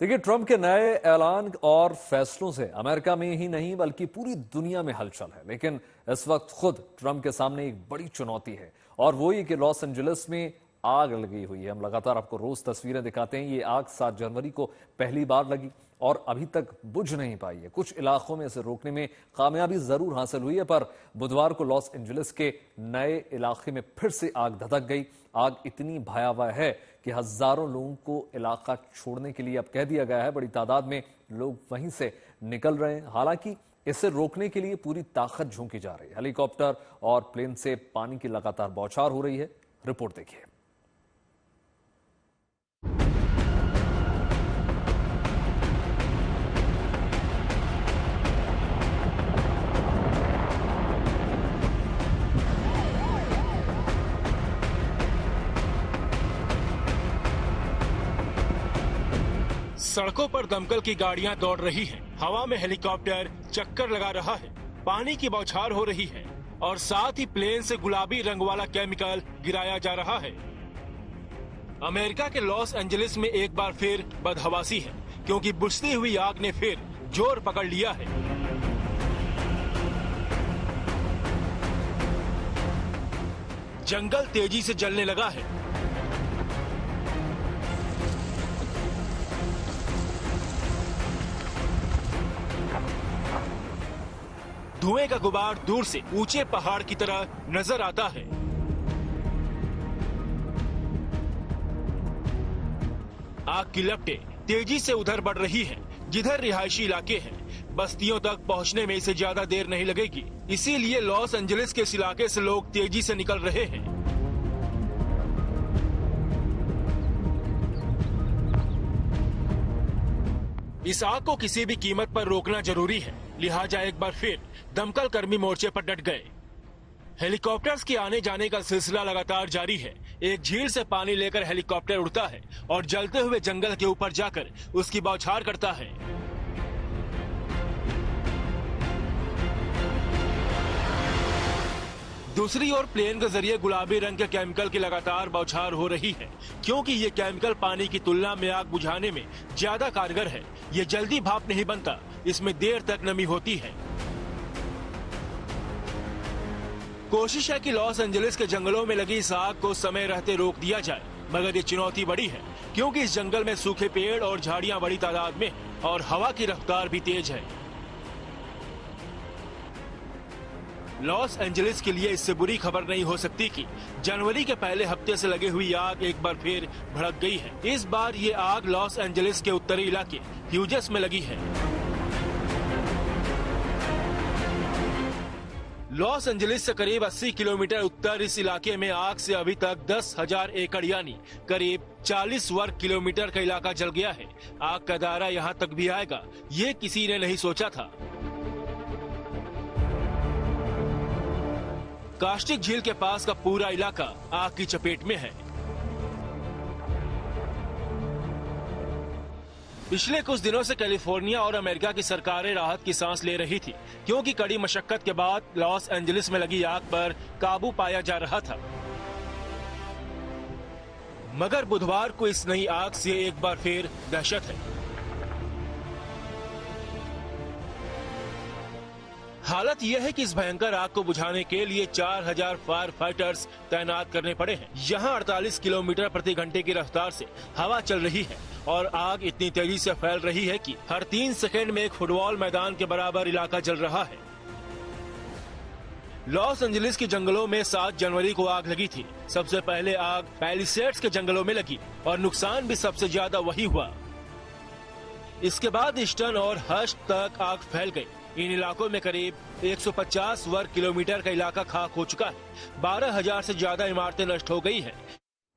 देखिए, ट्रंप के नए ऐलान और फैसलों से अमेरिका में ही नहीं बल्कि पूरी दुनिया में हलचल है। लेकिन इस वक्त खुद ट्रंप के सामने एक बड़ी चुनौती है और वो ये कि लॉस एंजलिस में आग लगी हुई है। हम लगातार आपको रोज तस्वीरें दिखाते हैं। ये आग 7 जनवरी को पहली बार लगी और अभी तक बुझ नहीं पाई है। कुछ इलाकों में इसे रोकने में कामयाबी जरूर हासिल हुई है, पर बुधवार को लॉस एंजलिस के नए इलाके में फिर से आग धधक गई। आग इतनी भयावह है कि हजारों लोगों को इलाका छोड़ने के लिए अब कह दिया गया है। बड़ी तादाद में लोग वहीं से निकल रहे हैं। हालांकि इसे रोकने के लिए पूरी ताकत झोंकी जा रही है। हेलीकॉप्टर और प्लेन से पानी की लगातार बौछार हो रही है। रिपोर्ट देखिए। सड़कों पर दमकल की गाड़ियां दौड़ रही हैं, हवा में हेलीकॉप्टर चक्कर लगा रहा है, पानी की बौछार हो रही है और साथ ही प्लेन से गुलाबी रंग वाला केमिकल गिराया जा रहा है। अमेरिका के लॉस एंजलिस में एक बार फिर बदहवासी है, क्योंकि बुझती हुई आग ने फिर जोर पकड़ लिया है। जंगल तेजी से जलने लगा है। धुएं का गुबार दूर से ऊंचे पहाड़ की तरह नजर आता है। आग की लपटें तेजी से उधर बढ़ रही हैं, जिधर रिहायशी इलाके हैं। बस्तियों तक पहुंचने में इसे ज्यादा देर नहीं लगेगी, इसीलिए लॉस एंजलिस के इस इलाके से लोग तेजी से निकल रहे हैं। इस आग को किसी भी कीमत पर रोकना जरूरी है, लिहाजा एक बार फिर दमकल कर्मी मोर्चे पर डट गए। हेलीकॉप्टर्स के आने जाने का सिलसिला लगातार जारी है। एक झील से पानी लेकर हेलीकॉप्टर उड़ता है और जलते हुए जंगल के ऊपर जाकर उसकी बौछार करता है। दूसरी ओर प्लेन के जरिए गुलाबी रंग के केमिकल की लगातार बौछार हो रही है, क्योंकि ये केमिकल पानी की तुलना में आग बुझाने में ज्यादा कारगर है। ये जल्दी भाप नहीं बनता, इसमें देर तक नमी होती है। कोशिश है कि लॉस एंजलिस के जंगलों में लगी इस आग को समय रहते रोक दिया जाए, मगर ये चुनौती बड़ी है, क्योंकि इस जंगल में सूखे पेड़ और झाड़ियां बड़ी तादाद में हैं और हवा की रफ्तार भी तेज है। लॉस एंजलिस के लिए इससे बुरी खबर नहीं हो सकती कि जनवरी के पहले हफ्ते से लगी हुई आग एक बार फिर भड़क गई है। इस बार ये आग लॉस एंजलिस के उत्तरी इलाके ह्यूजेस में लगी है। लॉस एंजलिस से करीब 80 किलोमीटर उत्तर इस इलाके में आग से अभी तक 10,000 एकड़ यानी करीब 40 वर्ग किलोमीटर का इलाका जल गया है। आग का दायरा यहाँ तक भी आएगा, ये किसी ने नहीं सोचा था। कास्टिक झील के पास का पूरा इलाका आग की चपेट में है। पिछले कुछ दिनों से कैलिफोर्निया और अमेरिका की सरकारें राहत की सांस ले रही थी, क्योंकि कड़ी मशक्कत के बाद लॉस एंजलिस में लगी आग पर काबू पाया जा रहा था। मगर बुधवार को इस नई आग से एक बार फिर दहशत है। हालत यह है कि इस भयंकर आग को बुझाने के लिए 4000 फायर फाइटर्स तैनात करने पड़े हैं। यहाँ 48 किलोमीटर प्रति घंटे की रफ्तार से हवा चल रही है और आग इतनी तेजी से फैल रही है कि हर 3 सेकंड में एक फुटबॉल मैदान के बराबर इलाका जल रहा है। लॉस एंजलिस के जंगलों में 7 जनवरी को आग लगी थी। सबसे पहले आग पैलिसेड्स के जंगलों में लगी और नुकसान भी सबसे ज्यादा वही हुआ। इसके बाद ईस्टर्न और हर्स्ट तक आग फैल गई। इन इलाकों में करीब 150 वर्ग किलोमीटर का इलाका खाक हो चुका है। 12,000 से ज्यादा इमारतें नष्ट हो गई हैं।